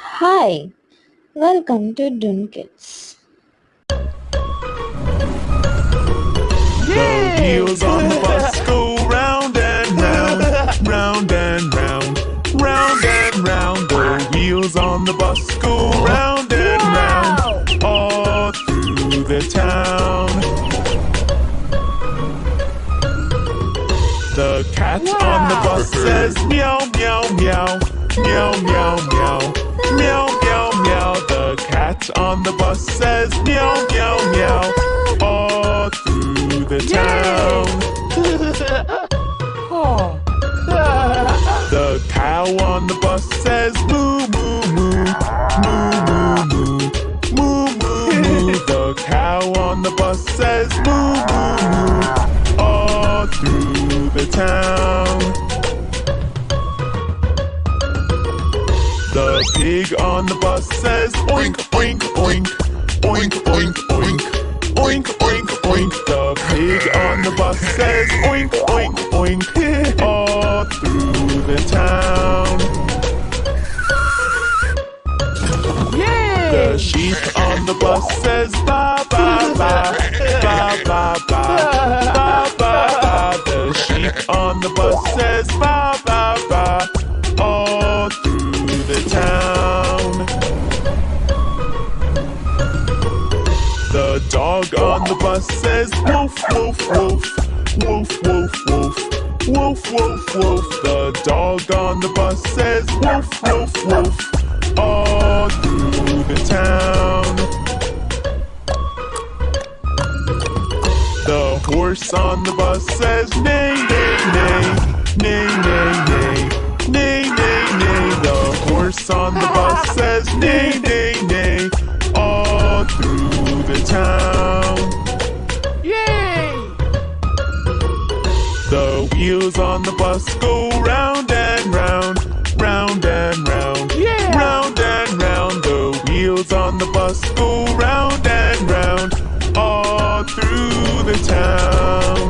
Hi, welcome to Dun Kids. The wheels on the bus go round and round, round and round, round and round. The wheels on the bus go round and round, all through the town. The cat on the bus says meow, meow, meow, meow, meow, meow, meow, meow, meow. The cat on the bus says meow, meow, meow, all through the town. The cow on the bus says moo, moo, moo, moo, moo, moo, moo, moo, moo. The cow on the bus says moo, moo, moo, all through the town. The pig on the bus says oink, oink, oink, oink, oink, oink, oink, oink, oink. The pig on the bus says oink, oink, oink, all through the town. The sheep on the bus says ba ba ba, ba ba ba, ba ba ba. The sheep on the bus says ba ba ba, all through the town. The dog on the bus says woof, woof, woof, woof, woof, woof, woof, woof, woof. The dog on the bus says woof, woof, woof, all through the town. The horse on the bus says neigh, neigh, neigh, neigh, neigh, neigh, neigh, neigh, neigh. The horse on the bus says neigh, neigh, neigh, all through the town. Yay! The wheels on the bus go round and round, round and round, round and round. The wheels on the bus go round and round, all through the town.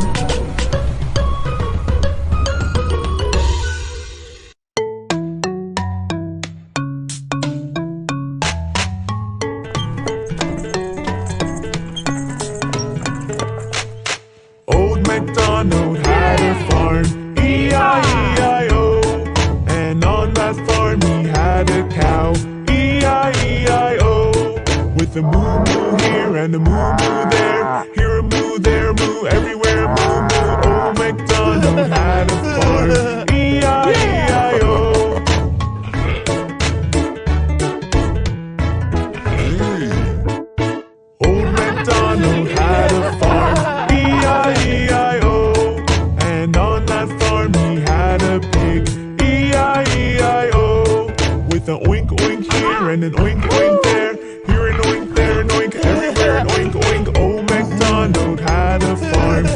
Old MacDonald had a farm, E-I-E-I-O. And on that farm he had a cow, E-I-E-I-O. With a moo-moo here and a moo-moo there, here a moo, there a moo, everywhere moo-moo. Old MacDonald had a farm, E-I-E-I-O. Old MacDonald had a farm, E-I-E-I-O. And on that farm he had a pig, E-I-E-I-O. With an oink oink here and an oink oink there, here an oink, there an oink, everywhere an oink oink. Old MacDonald had a farm,